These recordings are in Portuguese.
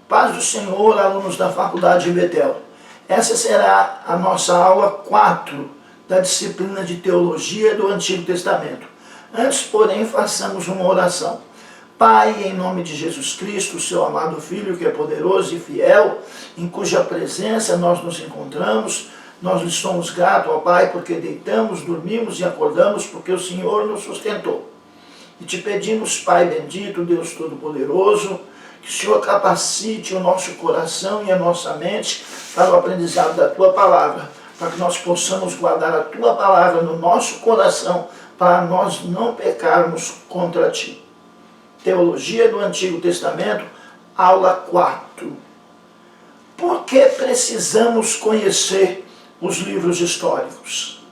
Paz do Senhor, alunos da Faculdade de Betel. Essa será a nossa aula 4 da disciplina de Teologia do Antigo Testamento. Antes, porém, façamos uma oração. Pai, em nome de Jesus Cristo, seu amado Filho, que é poderoso e fiel, em cuja presença nós nos encontramos, nós lhe somos gratos, ó Pai, porque deitamos, dormimos e acordamos, porque o Senhor nos sustentou. E te pedimos, Pai bendito, Deus Todo-Poderoso, que o Senhor capacite o nosso coração e a nossa mente para o aprendizado da Tua Palavra, para que nós possamos guardar a Tua Palavra no nosso coração, para nós não pecarmos contra Ti. Teologia do Antigo Testamento, aula 4. Por que precisamos conhecer os livros históricos?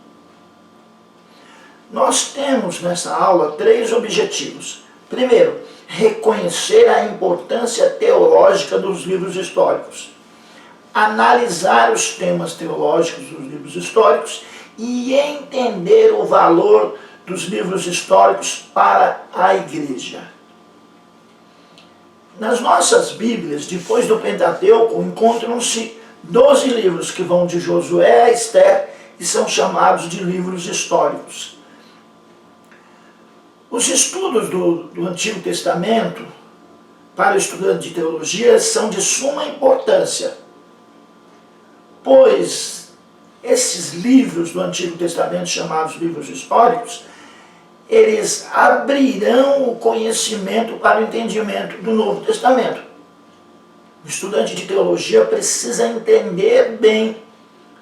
Nós temos nessa aula 3 objetivos. Primeiro, reconhecer a importância teológica dos livros históricos, analisar os temas teológicos dos livros históricos e entender o valor dos livros históricos para a igreja. Nas nossas Bíblias, depois do Pentateuco, encontram-se 12 livros que vão de Josué a Esther e são chamados de livros históricos. Os estudos do Antigo Testamento para o estudante de teologia são de suma importância, pois esses livros do Antigo Testamento, chamados livros históricos, eles abrirão o conhecimento para o entendimento do Novo Testamento. O estudante de teologia precisa entender bem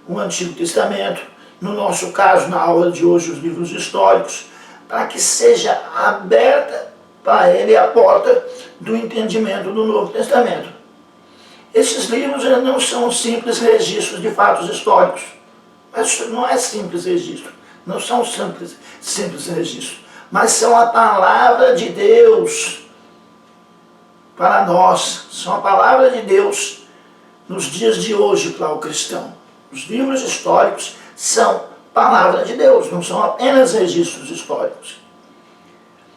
o Antigo Testamento, no nosso caso, na aula de hoje, os livros históricos, para que seja aberta para ele a porta do entendimento do Novo Testamento. Esses livros não são simples registros de fatos históricos, mas não é simples registro, não são simples registros, mas são a palavra de Deus para nós, são a palavra de Deus nos dias de hoje para o cristão. Os livros históricos são palavra de Deus, não são apenas registros históricos.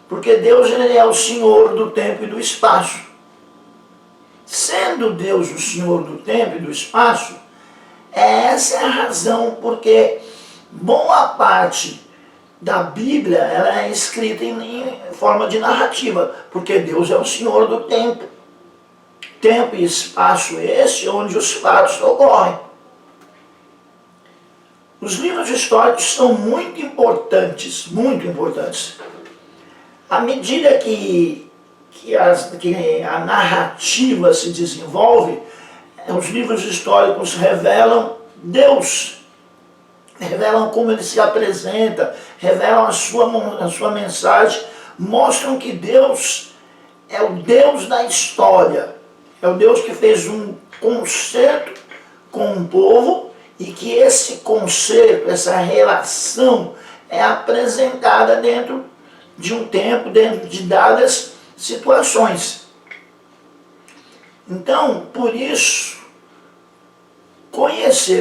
Porque Deus, ele é o Senhor do tempo e do espaço. Sendo Deus o Senhor do tempo e do espaço, essa é a razão porque boa parte da Bíblia ela é escrita em forma de narrativa, porque Deus é o Senhor do tempo. Tempo e espaço esse onde os fatos ocorrem. Os livros históricos são muito importantes, muito importantes. À medida que a narrativa se desenvolve, os livros históricos revelam Deus, revelam como ele se apresenta, revelam a sua mensagem, mostram que Deus é o Deus da história, é o Deus que fez um concerto com um povo, e que esse conceito, essa relação é apresentada dentro de um tempo, dentro de dadas situações. Então, por isso,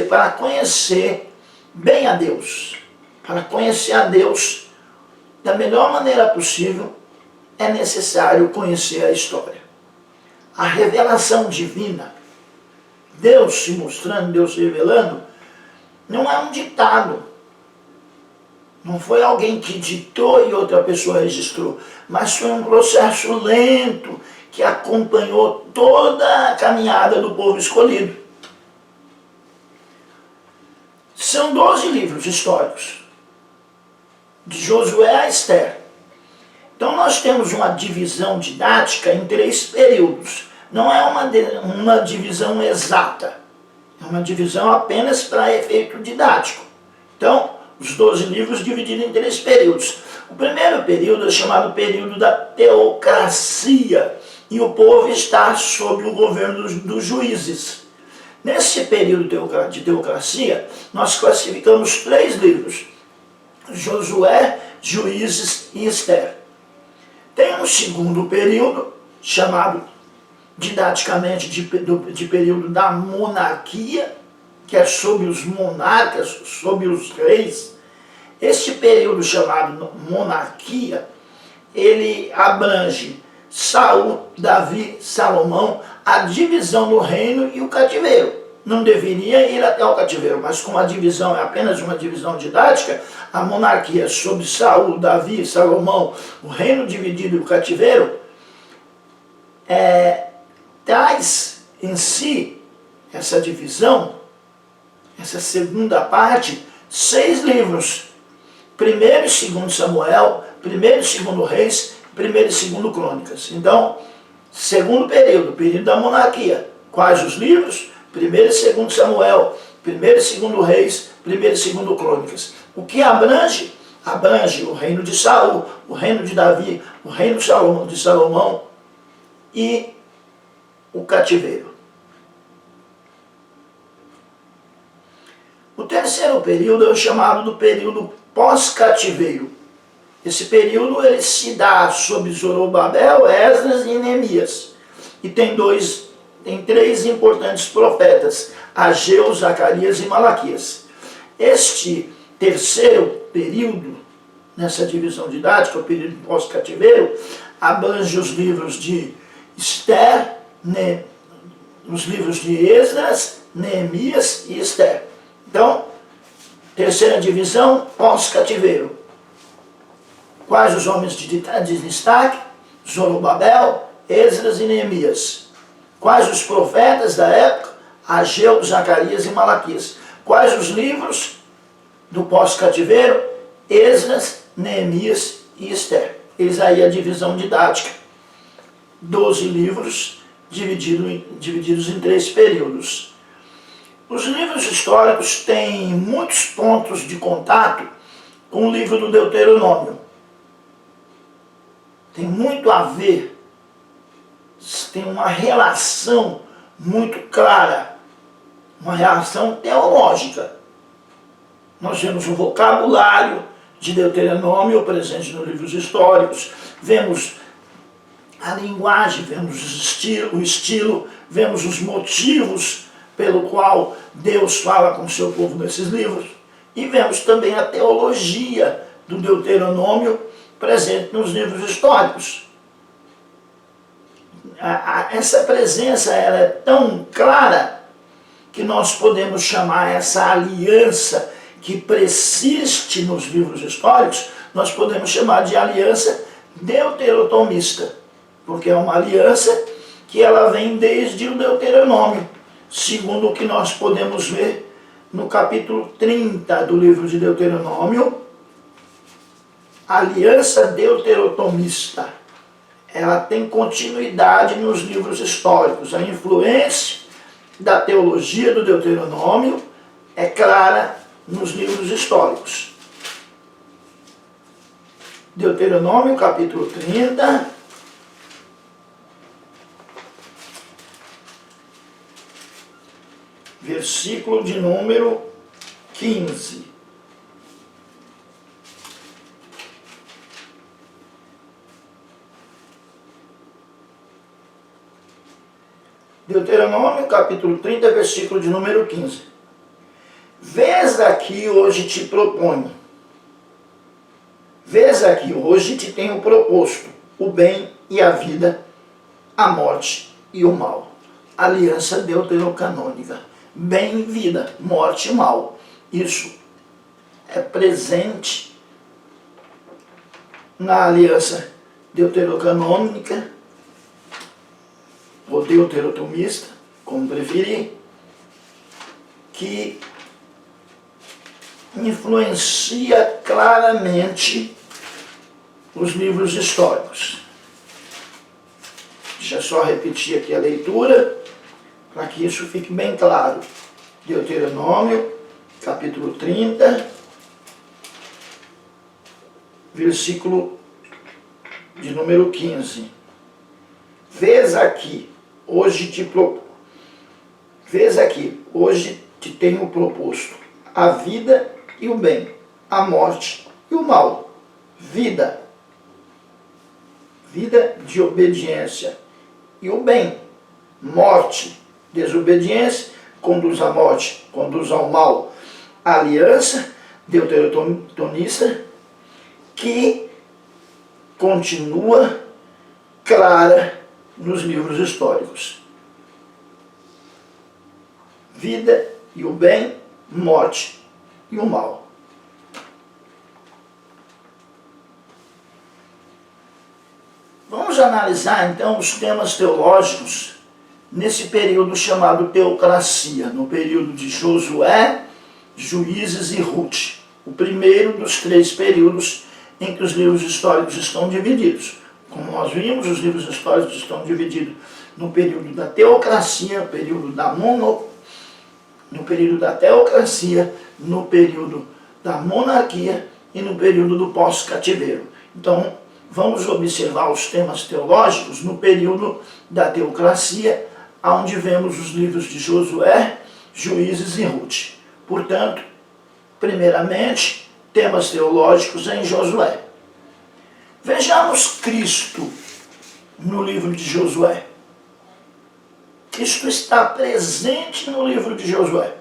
para conhecer bem a Deus, para conhecer a Deus da melhor maneira possível, é necessário conhecer a história. A revelação divina, Deus se mostrando, Deus se revelando, não é um ditado. Não foi alguém que ditou e outra pessoa registrou, mas foi um processo lento que acompanhou toda a caminhada do povo escolhido. São 12 livros históricos, de Josué a Esther. Então nós temos uma divisão didática em 3 períodos. Não é uma divisão exata, é uma divisão apenas para efeito didático. Então, os 12 livros divididos em 3 períodos. O primeiro período é chamado período da teocracia, e o povo está sob o governo dos juízes. Nesse período de teocracia, nós classificamos 3 livros: Josué, Juízes e Esther. Tem um segundo período, chamado didaticamente de período da monarquia, que é sob os monarcas, sob os reis. Este período chamado monarquia, ele abrange Saul, Davi, Salomão, a divisão do reino e o cativeiro. Não deveria ir até o cativeiro, mas como a divisão é apenas uma divisão didática, a monarquia sobre Saul, Davi, Salomão, o reino dividido e o cativeiro, traz em si essa divisão, essa segunda parte, 6 livros. 1º e 2º Samuel, 1º e 2º Reis, 1º e 2º Crônicas. Então, segundo período, período da monarquia. Quais os livros? 1º e 2º Samuel, 1º e 2º Reis, 1º e 2º Crônicas. O que abrange? Abrange o reino de Saul, o reino de Davi, o reino de Salomão e o cativeiro. O terceiro período é o chamado do período pós-cativeiro. Esse período ele se dá sob Zorobabel, Esdras e Neemias. E tem 3 importantes profetas, Ageu, Zacarias e Malaquias. Este terceiro período, nessa divisão didática, o período pós-cativeiro, abrange os livros de Esther, os livros de Esdras, Neemias e Esther. Então, terceira divisão, pós-cativeiro. Quais os homens de destaque? Zorobabel, Esdras e Neemias. Quais os profetas da época? Ageu, Zacarias e Malaquias. Quais os livros do pós-cativeiro? Esdras, Neemias e Esther. Eis aí a divisão didática. 12 livros divididos em 3 períodos. Os livros históricos têm muitos pontos de contato com o livro do Deuteronômio. Tem muito a ver, tem uma relação muito clara, uma relação teológica. Nós vemos o vocabulário de Deuteronômio presente nos livros históricos, vemos a linguagem, vemos o estilo, vemos os motivos pelo qual Deus fala com o seu povo nesses livros, e vemos também a teologia do Deuteronômio presente nos livros históricos. Essa presença ela é tão clara que nós podemos chamar essa aliança que persiste nos livros históricos, nós podemos chamar de aliança deuteronomista, porque é uma aliança que ela vem desde o Deuteronômio, segundo o que nós podemos ver no capítulo 30 do livro de Deuteronômio. A aliança deuteronomista, ela tem continuidade nos livros históricos. A influência da teologia do Deuteronômio é clara nos livros históricos. Deuteronômio, capítulo 30. Versículo de número 15. Deuteronômio, capítulo 30, versículo de número 15. Vês aqui hoje te proponho. Vês aqui hoje te tenho proposto o bem e a vida, a morte e o mal. Aliança deuterocanônica. Bem, vida, morte e mal. Isso é presente na aliança deuterocanônica, ou deuteronomista, como preferir, que influencia claramente os livros históricos. Deixa eu só repetir aqui a leitura, para que isso fique bem claro. Deuteronômio, capítulo 30, versículo de número 15. Vês aqui, hoje te tenho proposto a vida e o bem, a morte e o mal. Vida de obediência, e o bem, morte, desobediência, conduz à morte, conduz ao mal. Aliança deuteronomista que continua clara nos livros históricos. vida e o bem, morte e o mal. Vamos analisar então os temas teológicos nesse período chamado teocracia, no período de Josué, Juízes e Ruth, o primeiro dos 3 períodos em que os livros históricos estão divididos. Como nós vimos, os livros históricos estão divididos no período da teocracia, no período no período da teocracia, no período da monarquia e no período do pós-cativeiro. Então, vamos observar os temas teológicos no período da teocracia, onde vemos os livros de Josué, Juízes e Ruth. Portanto, primeiramente, temas teológicos em Josué. Vejamos Cristo no livro de Josué. Cristo está presente no livro de Josué.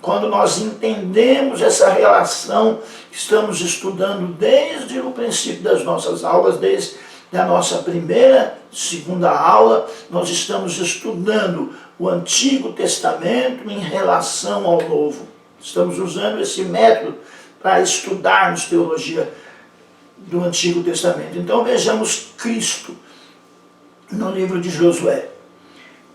Quando nós entendemos essa relação que estamos estudando desde o princípio das nossas aulas, desde a nossa primeira, segunda aula, nós estamos estudando o Antigo Testamento em relação ao Novo. Estamos usando esse método para estudarmos teologia do Antigo Testamento. Então vejamos Cristo no livro de Josué.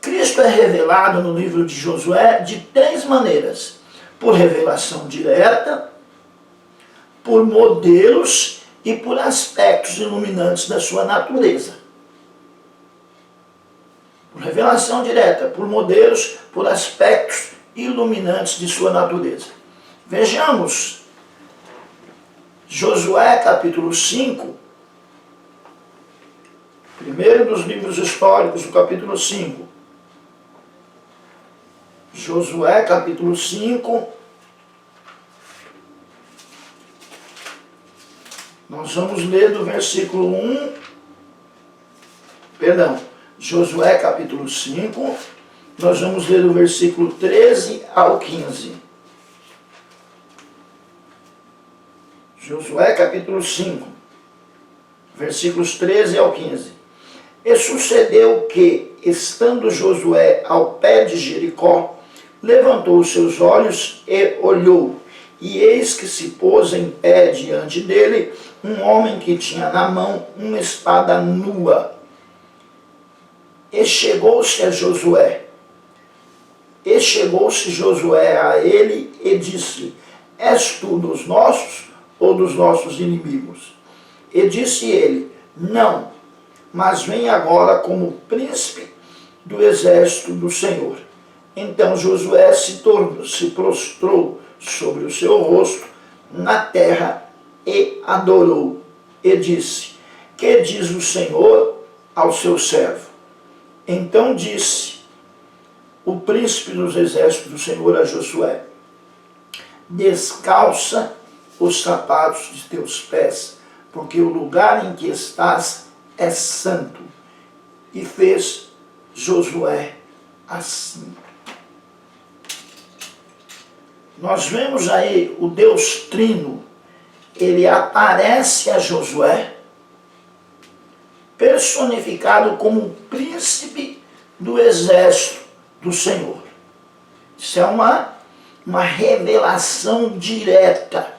Cristo é revelado no livro de Josué de 3 maneiras: por revelação direta, por modelos e por aspectos iluminantes da sua natureza. Por revelação direta, por modelos, por aspectos iluminantes de sua natureza. Vejamos Josué capítulo 5, primeiro dos livros históricos, o capítulo 5. Josué capítulo 5, nós vamos ler do versículo 1, Josué capítulo 5, nós vamos ler do versículo 13 ao 15. Josué capítulo 5, versículos 13 ao 15. E sucedeu que, estando Josué ao pé de Jericó, levantou os seus olhos e olhou, e eis que se pôs em pé diante dele um homem que tinha na mão uma espada nua. E chegou-se Josué a ele e disse: És tu dos nossos ou dos nossos inimigos? E disse ele: Não, mas vem agora como príncipe do exército do Senhor. Então Josué se prostrou sobre o seu rosto na terra e adorou. E disse: Que diz o Senhor ao seu servo? Então disse o príncipe dos exércitos do Senhor a Josué: Descalça os sapatos de teus pés, porque o lugar em que estás é santo. E fez Josué assim. Nós vemos aí o Deus Trino, ele aparece a Josué, personificado como príncipe do exército do Senhor. Isso é uma revelação direta.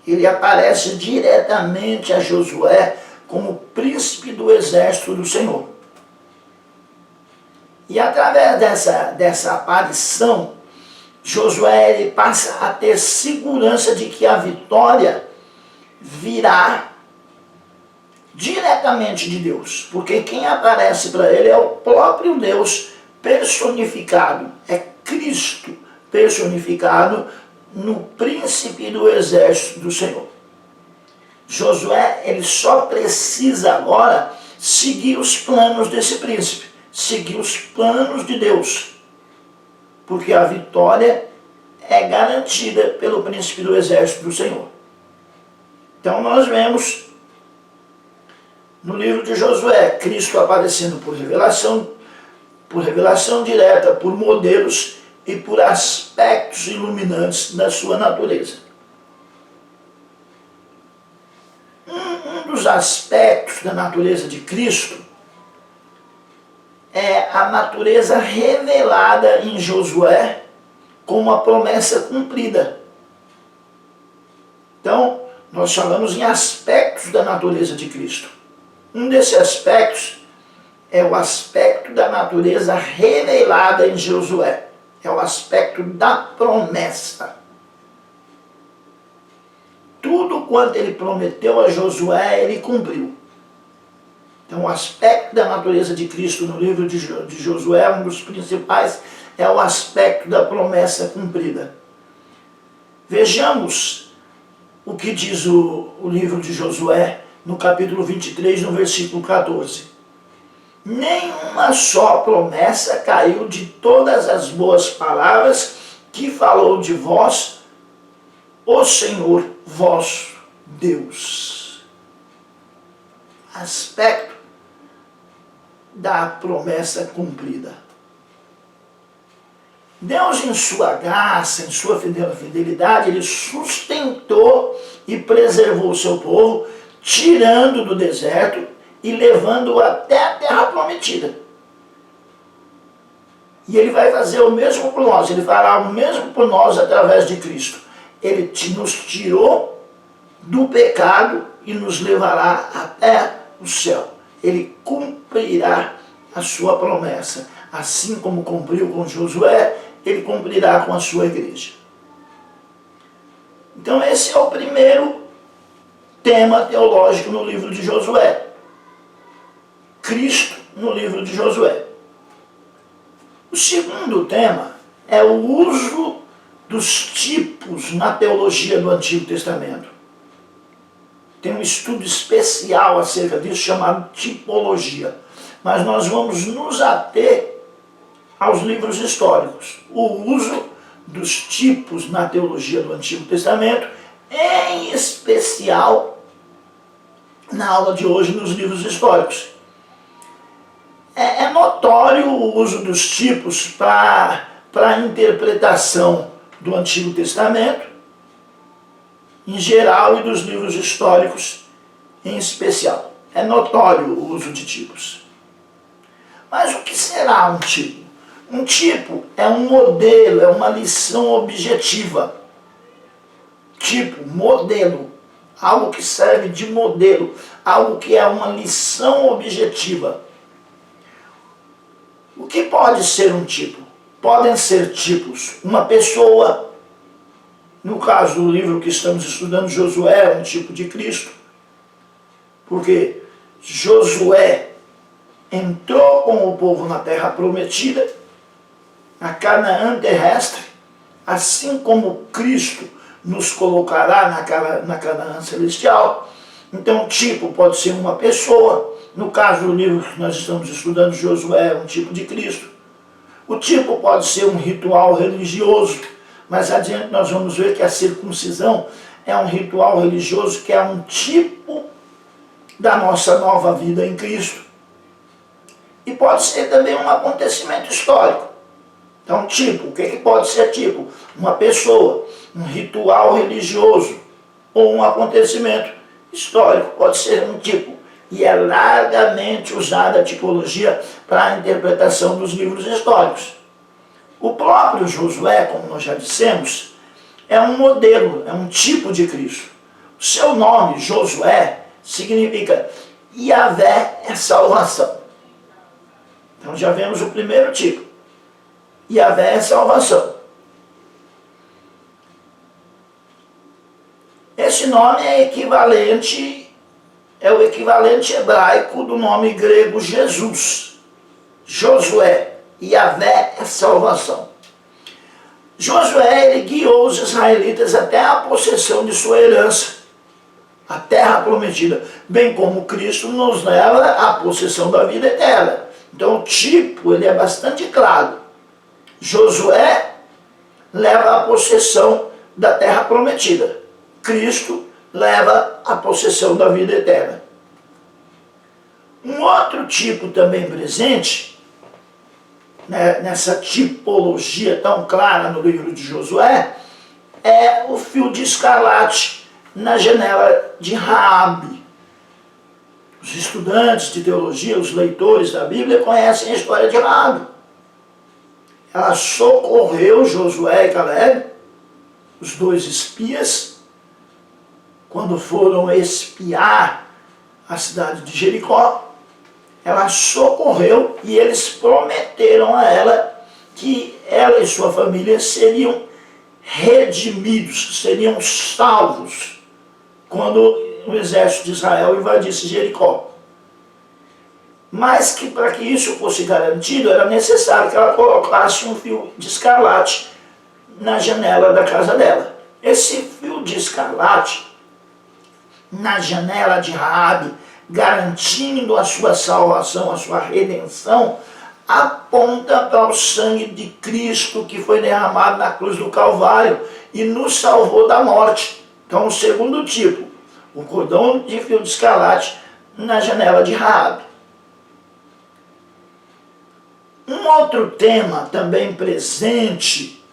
Ele aparece diretamente a Josué como príncipe do exército do Senhor. E através dessa aparição, Josué ele passa a ter segurança de que a vitória virá diretamente de Deus, porque quem aparece para ele é o próprio Deus personificado, é Cristo personificado no príncipe do exército do Senhor. Josué ele só precisa agora seguir os planos desse príncipe, seguir os planos de Deus, porque a vitória é garantida pelo príncipe do exército do Senhor. Então nós vemos no livro de Josué Cristo aparecendo por revelação direta, por modelos e por aspectos iluminantes da sua natureza. Um dos aspectos da natureza de Cristo é a natureza revelada em Josué como a promessa cumprida. Então, nós falamos em aspectos da natureza de Cristo. Um desses aspectos é o aspecto da natureza revelada em Josué. É o aspecto da promessa. Tudo quanto ele prometeu a Josué, ele cumpriu. Então, o aspecto da natureza de Cristo no livro de Josué, um dos principais, é o aspecto da promessa cumprida. Vejamos o que diz o livro de Josué, no capítulo 23, no versículo 14. Nenhuma só promessa caiu de todas as boas palavras que falou de vós, o Senhor vosso Deus. Aspecto da promessa cumprida. Deus, em sua graça, em sua fidelidade, ele sustentou e preservou o seu povo, tirando do deserto e levando-o até a terra prometida. E ele vai fazer o mesmo por nós, ele fará o mesmo por nós através de Cristo. Ele nos tirou do pecado e nos levará até o céu. Ele cumprirá a sua promessa. Assim como cumpriu com Josué, ele cumprirá com a sua igreja. Então esse é o primeiro tema teológico no livro de Josué. Cristo no livro de Josué. O segundo tema é o uso dos tipos na teologia do Antigo Testamento. Tem um estudo especial acerca disso chamado tipologia. Mas nós vamos nos ater aos livros históricos. O uso dos tipos na teologia do Antigo Testamento, em especial na aula de hoje nos livros históricos. É notório o uso dos tipos para a interpretação do Antigo Testamento, em geral, e dos livros históricos em especial. É notório o uso de tipos. Mas o que será um tipo? Um tipo é um modelo, é uma lição objetiva. Tipo, modelo. Algo que serve de modelo. Algo que é uma lição objetiva. O que pode ser um tipo? Podem ser tipos. Uma pessoa, no caso do livro que estamos estudando, Josué é um tipo de Cristo. Porque Josué entrou com o povo na terra prometida, na Canaã terrestre, assim como Cristo nos colocará na Canaã celestial. Então o tipo pode ser uma pessoa. No caso do livro que nós estamos estudando, Josué é um tipo de Cristo. O tipo pode ser um ritual religioso, mas adiante nós vamos ver que a circuncisão é um ritual religioso que é um tipo da nossa nova vida em Cristo. E pode ser também um acontecimento histórico. Então, tipo, o que pode ser tipo? Uma pessoa, um ritual religioso ou um acontecimento histórico pode ser um tipo. E é largamente usada a tipologia para a interpretação dos livros históricos. O próprio Josué, como nós já dissemos, é um modelo, é um tipo de Cristo. O seu nome, Josué, significa Yahvé é salvação. Então já vemos o primeiro tipo. Yahvé é salvação. Esse nome é o equivalente hebraico do nome grego Jesus. Josué, Yahvé é salvação. Josué, ele guiou os israelitas até a possessão de sua herança, a terra prometida, bem como Cristo nos leva à possessão da vida eterna. Então o tipo, ele é bastante claro. Josué leva à possessão da terra prometida. Cristo leva à possessão da vida eterna. Um outro tipo também presente, né, nessa tipologia tão clara no livro de Josué, é o fio de escarlate na janela de Raabe. Os estudantes de teologia, os leitores da Bíblia conhecem a história de Raabe. ela socorreu Josué e Caleb, os dois espias, quando foram espiar a cidade de Jericó. Ela socorreu e eles prometeram a ela que ela e sua família seriam redimidos, seriam salvos quando o exército de Israel invadisse Jericó. Mas que para que isso fosse garantido, era necessário que ela colocasse um fio de escarlate na janela da casa dela. Esse fio de escarlate na janela de Raabe, garantindo a sua salvação, a sua redenção, aponta para o sangue de Cristo que foi derramado na cruz do Calvário e nos salvou da morte. Então, o segundo tipo, o cordão de fio de escarlate na janela de Raabe. Um outro tema também presente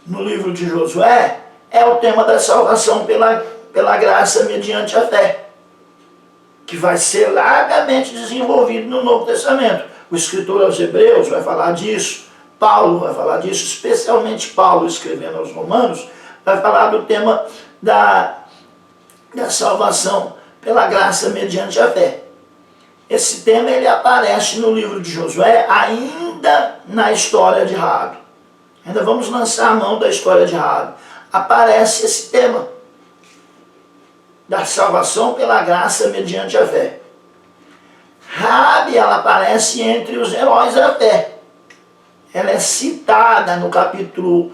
no livro de Josué é o tema da salvação pela graça mediante a fé, que vai ser largamente desenvolvido no Novo Testamento. O escritor aos Hebreus vai falar disso, Paulo vai falar disso, especialmente Paulo, escrevendo aos Romanos, vai falar do tema da salvação pela graça mediante a fé. Esse tema ele aparece no livro de Josué ainda na história de Raabe. Ainda vamos lançar a mão da história de Raabe. Aparece esse tema da salvação pela graça mediante a fé. Raabe, ela aparece entre os heróis da fé. Ela é citada no capítulo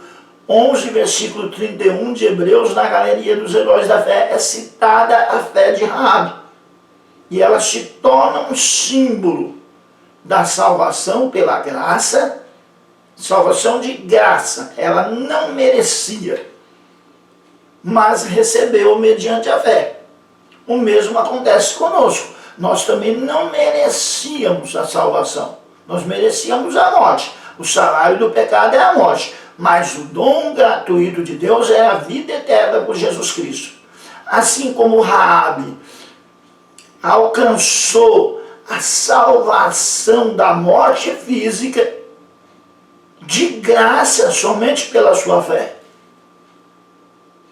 11, versículo 31 de Hebreus, na galeria dos heróis da fé. É citada a fé de Raabe. E ela se torna um símbolo da salvação pela graça, salvação de graça. Ela não merecia, mas recebeu mediante a fé. O mesmo acontece conosco. Nós também não merecíamos a salvação. Nós merecíamos a morte. O salário do pecado é a morte. Mas o dom gratuito de Deus é a vida eterna por Jesus Cristo. Assim como Raabe alcançou a salvação da morte física de graça somente pela sua fé.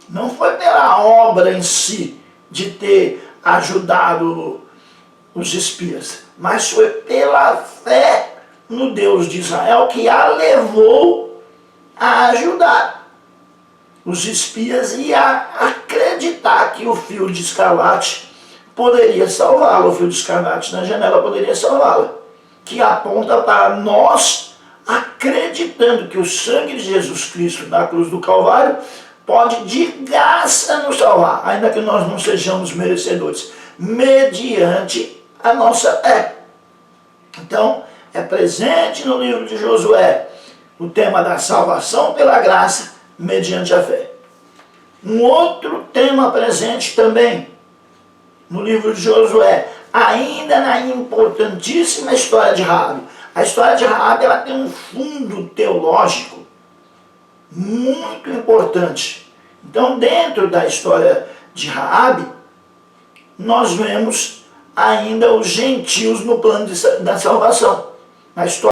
Não foi pela obra em si de ter ajudado os espias, mas foi pela fé no Deus de Israel que a levou a ajudar os espias e a acreditar que o fio de escarlate poderia salvá-la, o fio de escarlate na janela poderia salvá-la, que aponta para nós acreditando que o sangue de Jesus Cristo na cruz do Calvário pode de graça nos salvar, ainda que nós não sejamos merecedores, mediante a nossa fé. Então, é presente no livro de Josué o tema da salvação pela graça mediante a fé. Um outro tema presente também no livro de Josué, ainda na importantíssima história de Raabe. A história de Raabe, ela tem um fundo teológico muito importante. Então, dentro da história de Raabe, nós vemos ainda os gentios no plano da salvação. Na história